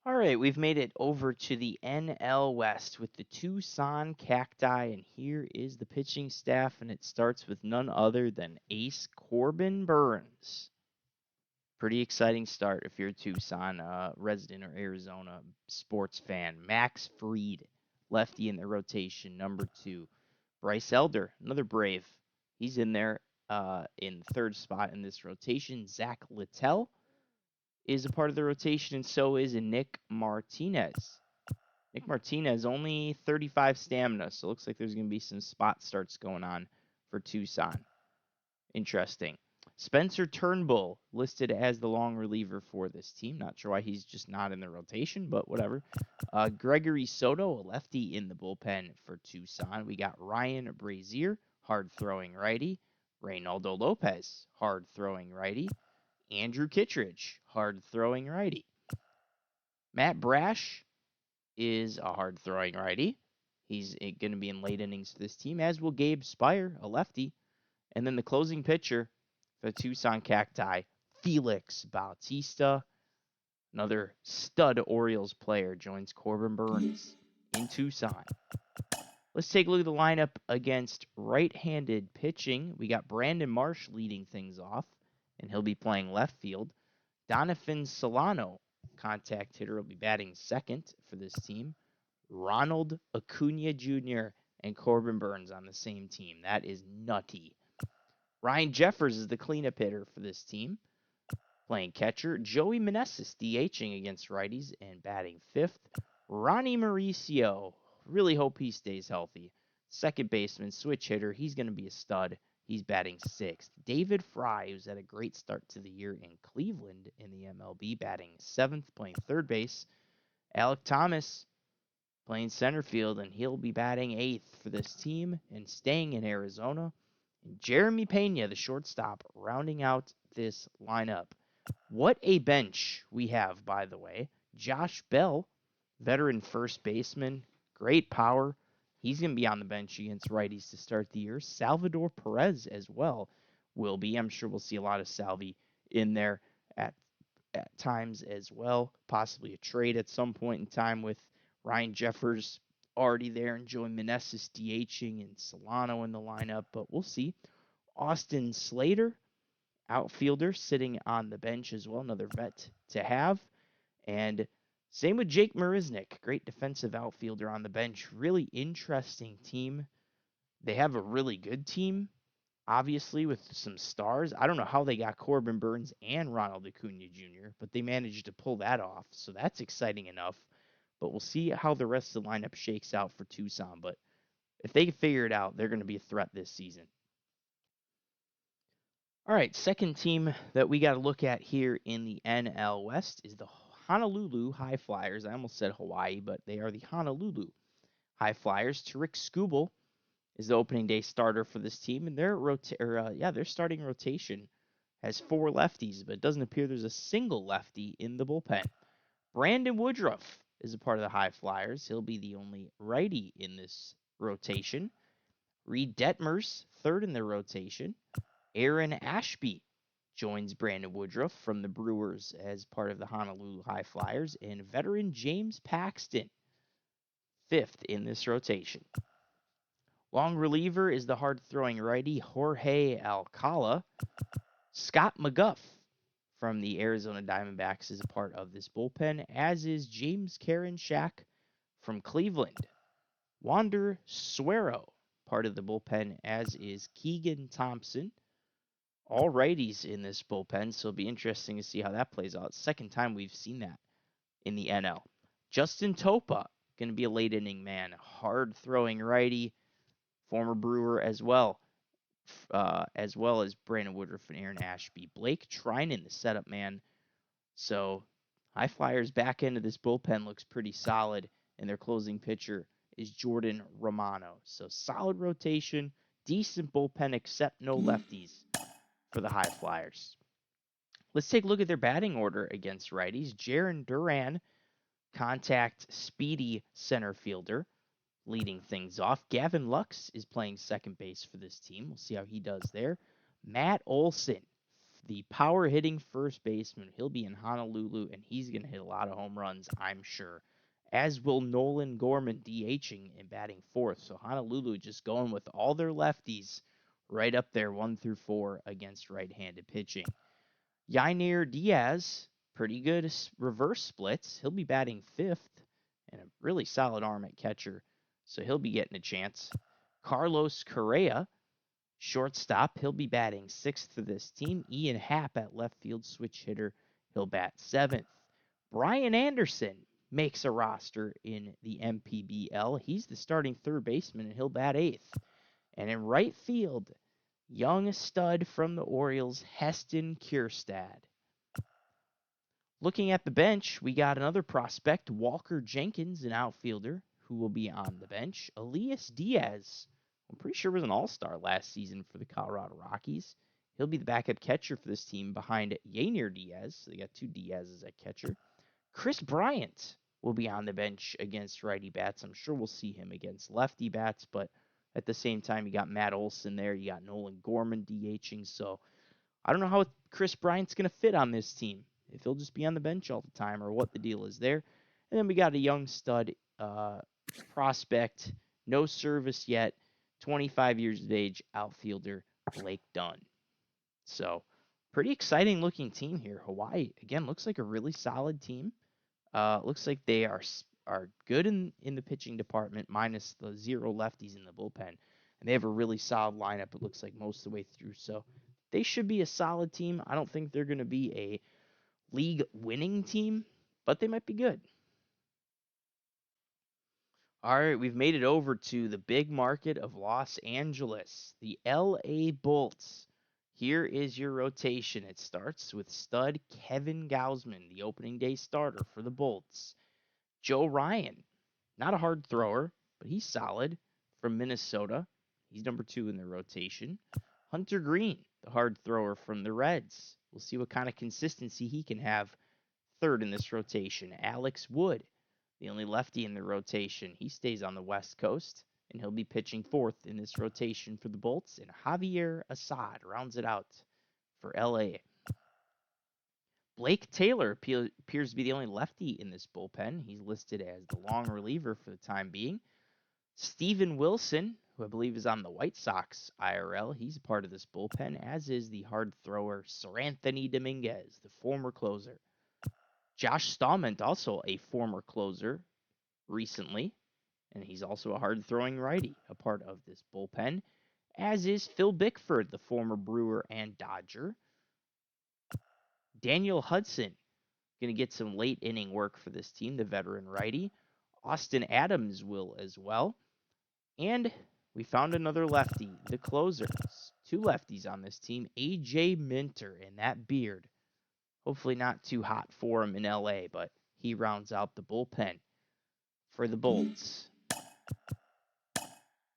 All right, we've made it over to the NL West with the Tucson Cacti, and here is the pitching staff, and it starts with none other than Ace Corbin Burns. Pretty exciting start if you're a Tucson resident or Arizona sports fan. Max Fried, lefty in the rotation, number 2. Bryce Elder, another Brave. He's in there in third spot in this rotation. Zach Littell is a part of the rotation, and so is Nick Martinez. Nick Martinez, only 35 stamina, so it looks like there's going to be some spot starts going on for Tucson. Interesting. Spencer Turnbull, listed as the long reliever for this team. Not sure why he's just not in the rotation, but whatever. Gregory Soto, a lefty in the bullpen for Tucson. We got Ryan Brazier, hard-throwing righty. Reynaldo Lopez, hard-throwing righty. Andrew Kittredge, hard-throwing righty. Matt Brash is a hard-throwing righty. He's going to be in late innings for this team, as will Gabe Spire, a lefty. And then the closing pitcher for the Tucson Cacti, Felix Bautista, another stud Orioles player, joins Corbin Burns in Tucson. Let's take a look at the lineup against right-handed pitching. We got Brandon Marsh leading things off, and he'll be playing left field. Donovan Solano, contact hitter, will be batting second for this team. Ronald Acuna Jr. and Corbin Burns on the same team. That is nutty. Ryan Jeffers is the cleanup hitter for this team, playing catcher. Joey Meneses DHing against righties and batting fifth. Ronnie Mauricio, really hope he stays healthy. Second baseman, switch hitter. He's going to be a stud. He's batting sixth. David Fry, who's had a great start to the year in Cleveland in the MLB, batting seventh, playing third base. Alec Thomas playing center field, and he'll be batting eighth for this team and staying in Arizona. And Jeremy Pena, the shortstop, rounding out this lineup. What a bench we have, by the way. Josh Bell, veteran first baseman, great power. He's going to be on the bench against righties to start the year. Salvador Perez as well will be. I'm sure we'll see a lot of Salvi in there at times as well. Possibly a trade at some point in time with Ryan Jeffers already there and Joey Meneses DHing and Solano in the lineup, but we'll see. Austin Slater, outfielder, sitting on the bench as well, another vet to have. And same with Jake Marisnick, great defensive outfielder on the bench. Really interesting team. They have a really good team, obviously, with some stars. I don't know how they got Corbin Burns and Ronald Acuna Jr., but they managed to pull that off, so that's exciting enough. But we'll see how the rest of the lineup shakes out for Tucson. But if they can figure it out, they're going to be a threat this season. All right, second team that we got to look at here in the NL West is the Honolulu High Flyers. I almost said Hawaii, but they are the Honolulu High Flyers. Tarik Skubal is the opening day starter for this team, and their starting rotation has 4 lefties, but it doesn't appear there's a single lefty in the bullpen. Brandon Woodruff is a part of the High Flyers. He'll be the only righty in this rotation. Reed Detmers, third in the rotation. Aaron Ashby joins Brandon Woodruff from the Brewers as part of the Honolulu High Flyers. And veteran James Paxton, fifth in this rotation. Long reliever is the hard-throwing righty Jorge Alcala. Scott McGuff from the Arizona Diamondbacks is a part of this bullpen, as is James Karinchak from Cleveland. Wander Suero, part of the bullpen, as is Keegan Thompson. All righties in this bullpen, so it'll be interesting to see how that plays out. Second time we've seen that in the NL. Justin Topa, going to be a late inning man. Hard-throwing righty, former Brewer as well as Brandon Woodruff and Aaron Ashby. Blake Trinan, the setup man. So High Flyers back end of this bullpen looks pretty solid, and their closing pitcher is Jordan Romano. So solid rotation, decent bullpen, except no lefties for the High Flyers. Let's take a look at their batting order against righties. Jarren Duran, contact speedy center fielder, leading things off. Gavin Lux is playing second base for this team. We'll see how he does there. Matt Olson, the power hitting first baseman. He'll be in Honolulu, and he's going to hit a lot of home runs, I'm sure. As will Nolan Gorman DHing and batting fourth. So Honolulu just going with all their lefties right up there, 1 through 4 against right-handed pitching. Yainer Diaz, pretty good reverse splits. He'll be batting fifth and a really solid arm at catcher, so he'll be getting a chance. Carlos Correa, shortstop, he'll be batting sixth for this team. Ian Happ at left field switch hitter, he'll bat seventh. Brian Anderson makes a roster in the MPBL. He's the starting third baseman, and he'll bat eighth. And in right field, young stud from the Orioles, Heston Kjerstad. Looking at the bench, we got another prospect, Walker Jenkins, an outfielder, who will be on the bench. Elias Diaz, I'm pretty sure was an all-star last season for the Colorado Rockies. He'll be the backup catcher for this team behind Yainer Diaz. So they got two Diaz's at catcher. Chris Bryant will be on the bench against righty bats. I'm sure we'll see him against lefty bats, but at the same time, you got Matt Olson there. You got Nolan Gorman DHing. So I don't know how Chris Bryant's going to fit on this team. If he'll just be on the bench all the time or what the deal is there. And then we got a young stud prospect, no service yet, 25 years of age, outfielder Blake Dunn. So pretty exciting looking team here. Hawaii, again, looks like a really solid team. Looks like they are good in the pitching department, minus the 0 lefties in the bullpen. And they have a really solid lineup, it looks like, most of the way through. So they should be a solid team. I don't think they're going to be a league winning team, but they might be good. All right, we've made it over to the big market of Los Angeles, the LA Bolts. Here is your rotation. It starts with stud Kevin Gausman, the opening day starter for the Bolts. Joe Ryan, not a hard thrower, but he's solid, from Minnesota. He's number 2 in the rotation. Hunter Green, the hard thrower from the Reds. We'll see what kind of consistency he can have. Third in this rotation, Alex Wood, the only lefty in the rotation. He stays on the West Coast, and he'll be pitching fourth in this rotation for the Bolts. And Javier Assad rounds it out for LA. Blake Taylor appears to be the only lefty in this bullpen. He's listed as the long reliever for the time being. Steven Wilson, who I believe is on the White Sox IRL, he's a part of this bullpen, as is the hard thrower Seranthony Dominguez, the former closer. Josh Stallman, also a former closer recently, and he's also a hard-throwing righty, a part of this bullpen, as is Phil Bickford, the former Brewer and Dodger. Daniel Hudson, going to get some late inning work for this team, the veteran righty. Austin Adams will as well. And we found another lefty, the closers. 2 lefties on this team, A.J. Minter, and that beard. Hopefully not too hot for him in LA, but he rounds out the bullpen for the Bolts.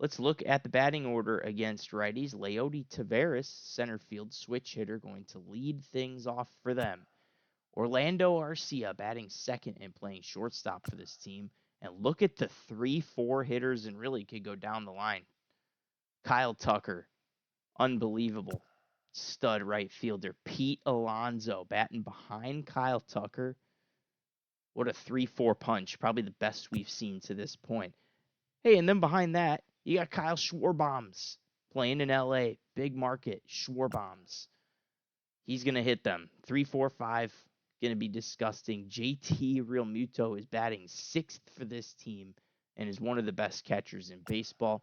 Let's look at the batting order against righties. Leody Taveras, center field switch hitter, going to lead things off for them. Orlando Arcia batting second and playing shortstop for this team. And look at the 3-4 hitters, and really could go down the line. Kyle Tucker, unbelievable stud right fielder. Pete Alonso batting behind Kyle Tucker. What a 3-4 punch. Probably the best we've seen to this point. Hey, and then behind that, you got Kyle Schwarbombs playing in LA. Big market, Schwarbombs. He's going to hit them. 3-4-5. Going to be disgusting. JT Realmuto is batting 6th for this team and is one of the best catchers in baseball.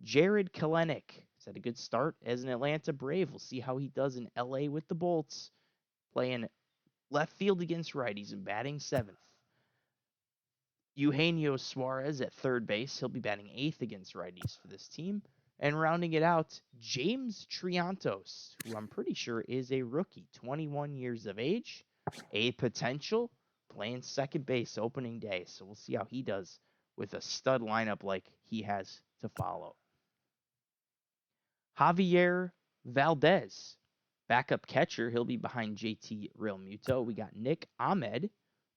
Jared Kelenic has had a good start as an Atlanta Brave. We'll see how he does in LA with the Bolts, playing left field against righties and batting 7th. Eugenio Suarez at third base. He'll be batting 8th against righties for this team. And rounding it out, James Triantos, who I'm pretty sure is a rookie, 21 years of age, a potential, playing second base opening day. So we'll see how he does with a stud lineup like he has to follow. Javier Valdez, backup catcher. He'll be behind JT Realmuto. We got Nick Ahmed,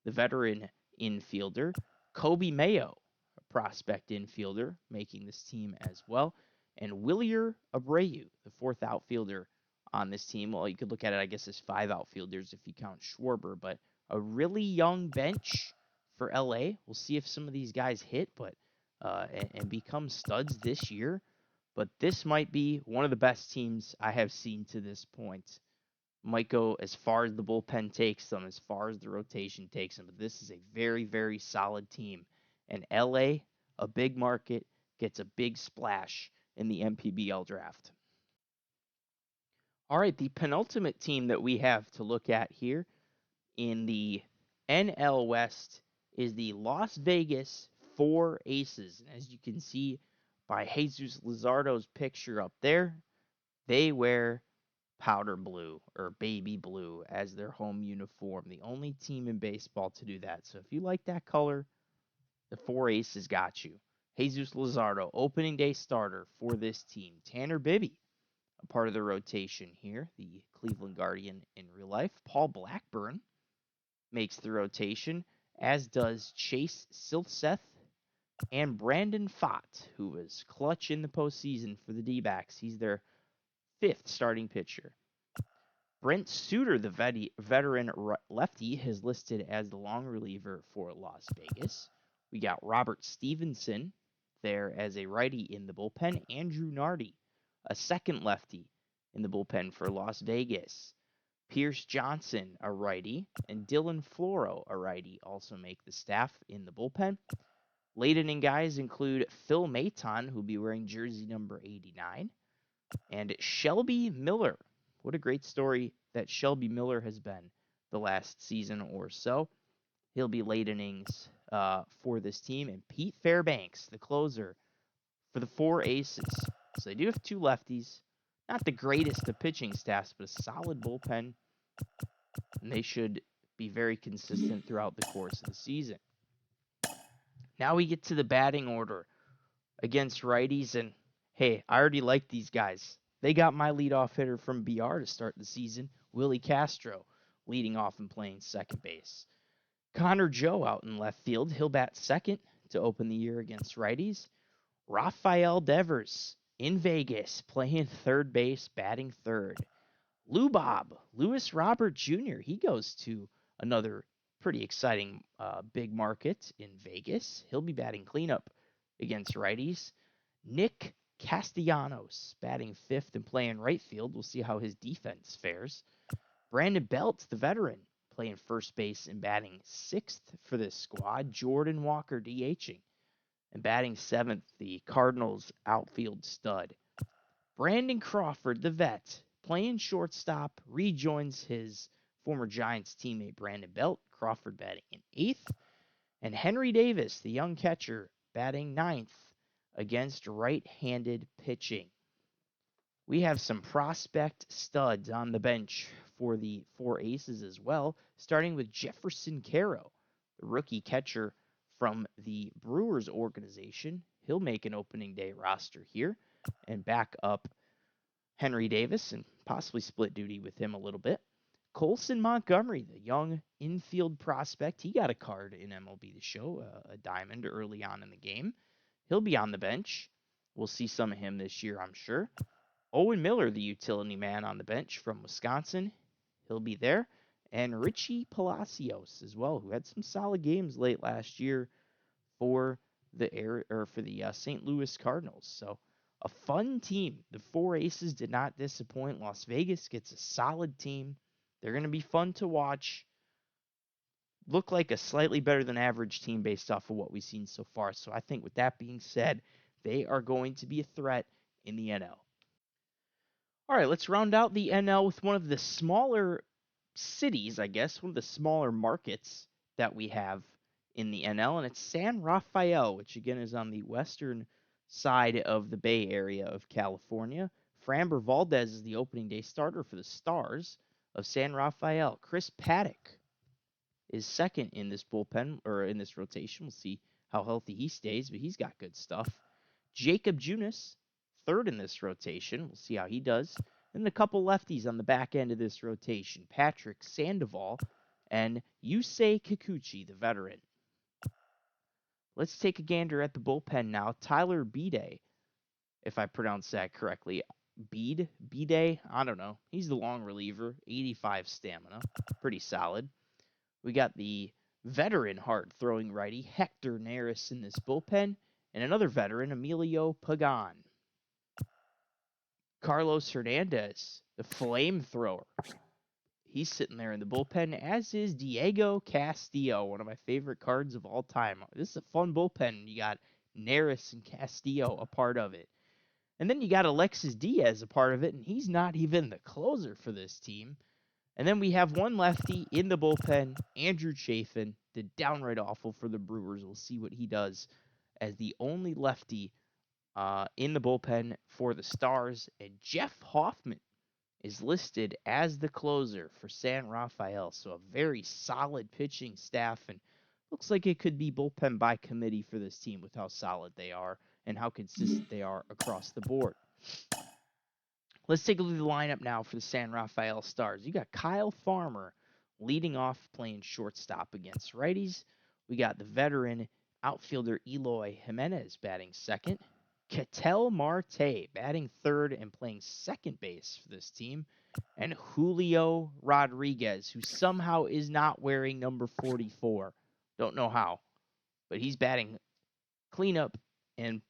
the veteran infielder. Kobe Mayo, a prospect infielder, making this team as well. And Willier Abreu, the 4th outfielder on this team. Well, you could look at it, I guess, as 5 outfielders if you count Schwarber, but a really young bench for LA. We'll see if some of these guys hit, but and become studs this year. But this might be one of the best teams I have seen to this point. Might go as far as the bullpen takes them, as far as the rotation takes them. But this is a very, very solid team. And LA, a big market, gets a big splash in the MPBL draft. All right, the penultimate team that we have to look at here in the NL West is the Las Vegas Four Aces. And as you can see by Jesus Luzardo's picture up there, they wear powder blue or baby blue as their home uniform. The only team in baseball to do that. So if you like that color, the Four Aces got you. Jesus Luzardo, opening day starter for this team. Tanner Bibby, a part of the rotation here, the Cleveland Guardian in real life. Paul Blackburn makes the rotation, as does Chase Silseth and Brandon Pfaadt, who was clutch in the postseason for the D-backs. He's their 5th starting pitcher. Brent Suter, the veteran lefty, is listed as the long reliever for Las Vegas. We got Robert Stevenson there as a righty in the bullpen. Andrew Nardi, a second lefty in the bullpen for Las Vegas. Pierce Johnson, a righty, and Dylan Floro, a righty, also make the staff in the bullpen. Late inning guys include Phil Maton, who'll be wearing jersey number 89, and Shelby Miller. What a great story that Shelby Miller has been the last season or so. He'll be late innings for this team. And Pete Fairbanks, the closer for the Four Aces. So they do have 2 lefties. Not the greatest of pitching staffs, but a solid bullpen. And they should be very consistent throughout the course of the season. Now we get to the batting order against righties. And hey, I already like these guys. They got my leadoff hitter from BR to start the season, Willie Castro, leading off and playing second base. Connor Joe out in left field. He'll bat second to open the year against righties. Rafael Devers in Vegas playing third base, batting third. Lou Bob, Lewis Robert Jr., he goes to another pretty exciting big market in Vegas. He'll be batting cleanup against righties. Nick Castellanos batting 5th and playing right field. We'll see how his defense fares. Brandon Belt, the veteran, playing first base and batting 6th for this squad. Jordan Walker DHing and batting 7th, the Cardinals outfield stud. Brandon Crawford, the vet, playing shortstop, rejoins his former Giants teammate Brandon Belt. Crawford batting in 8th. And Henry Davis, the young catcher, batting 9th against right-handed pitching. We have some prospect studs on the bench for the Four Aces as well, starting with Jefferson Caro, the rookie catcher from the Brewers organization. He'll make an opening day roster here and back up Henry Davis and possibly split duty with him a little bit. Colson Montgomery, the young infield prospect, he got a card in MLB The Show, a diamond early on in the game. He'll be on the bench. We'll see some of him this year, I'm sure. Owen Miller, the utility man on the bench from Wisconsin, he'll be there. And Richie Palacios as well, who had some solid games late last year for the St. Louis Cardinals. So a fun team. The Four Aces did not disappoint. Las Vegas gets a solid team. They're going to be fun to watch. Look like a slightly better than average team based off of what we've seen so far. So I think with that being said, they are going to be a threat in the NL. All right, let's round out the NL with one of the smaller cities, I guess, one of the smaller markets that we have in the NL, and it's San Rafael, which again is on the western side of the Bay Area of California. Framber Valdez is the opening day starter for the Stars of San Rafael. Chris Paddock is second in this bullpen, or in this rotation. We'll see how healthy he stays, but he's got good stuff. Jacob Junis, third in this rotation. We'll see how he does. And a couple lefties on the back end of this rotation. Patrick Sandoval and Yusei Kikuchi, the veteran. Let's take a gander at the bullpen now. Tyler Bede, if I pronounce that correctly. B-Day, I don't know. He's the long reliever, 85 stamina, pretty solid. We got the veteran hard throwing righty Hector Neris in this bullpen, and another veteran, Emilio Pagan. Carlos Hernandez, the flamethrower. He's sitting there in the bullpen, as is Diego Castillo, one of my favorite cards of all time. This is a fun bullpen. You got Neris and Castillo a part of it. And then you got Alexis Diaz a part of it, and he's not even the closer for this team. And then we have one lefty in the bullpen, Andrew Chafin, did downright awful for the Brewers. We'll see what he does as the only lefty in the bullpen for the Stars. And Jeff Hoffman is listed as the closer for San Rafael. So a very solid pitching staff, and looks like it could be bullpen by committee for this team with how solid they are and how consistent they are across the board. Let's take a look at the lineup now for the San Rafael Stars. You got Kyle Farmer leading off, playing shortstop against righties. We got the veteran outfielder Eloy Jimenez batting second. Ketel Marte batting third and playing second base for this team. And Julio Rodriguez, who somehow is not wearing number 44. Don't know how, but he's batting cleanup and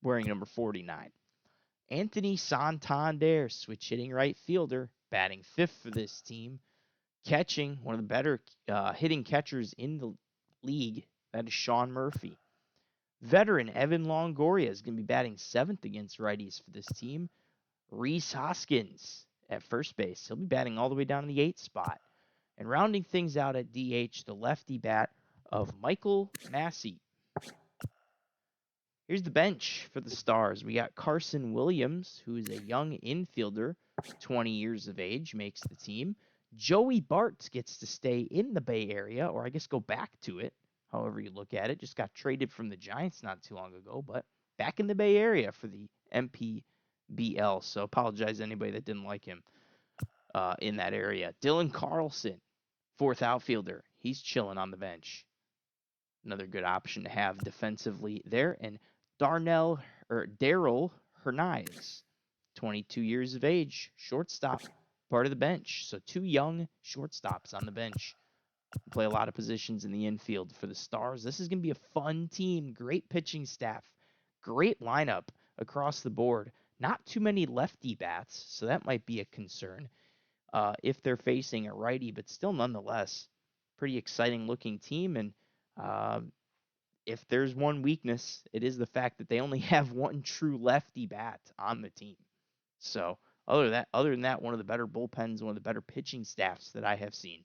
wearing number 49. Anthony Santander, switch hitting right fielder, batting fifth for this team. Catching, one of the better hitting catchers in the league, that is Sean Murphy. Veteran Evan Longoria is going to be batting seventh against righties for this team. Rhys Hoskins at first base. He'll be batting all the way down in the 8th spot. And rounding things out at DH, the lefty bat of Michael Massey. Here's the bench for the Stars. We got Carson Williams, who is a young infielder, 20 years of age, makes the team. Joey Bart gets to stay in the Bay Area, or I guess go back to it, however you look at it. Just got traded from the Giants not too long ago, but back in the Bay Area for the MPBL. So apologize to anybody that didn't like him in that area. Dylan Carlson, fourth outfielder. He's chilling on the bench. Another good option to have defensively there. And Darrell Hernaiz, 22 years of age, shortstop, part of the bench. So two young shortstops on the bench. Play a lot of positions in the infield for the Stars. This is going to be a fun team. Great pitching staff. Great lineup across the board. Not too many lefty bats, so that might be a concern if they're facing a righty, but still nonetheless, pretty exciting looking team. And if there's one weakness, it is the fact that they only have one true lefty bat on the team. So other than that, one of the better bullpens, one of the better pitching staffs that I have seen.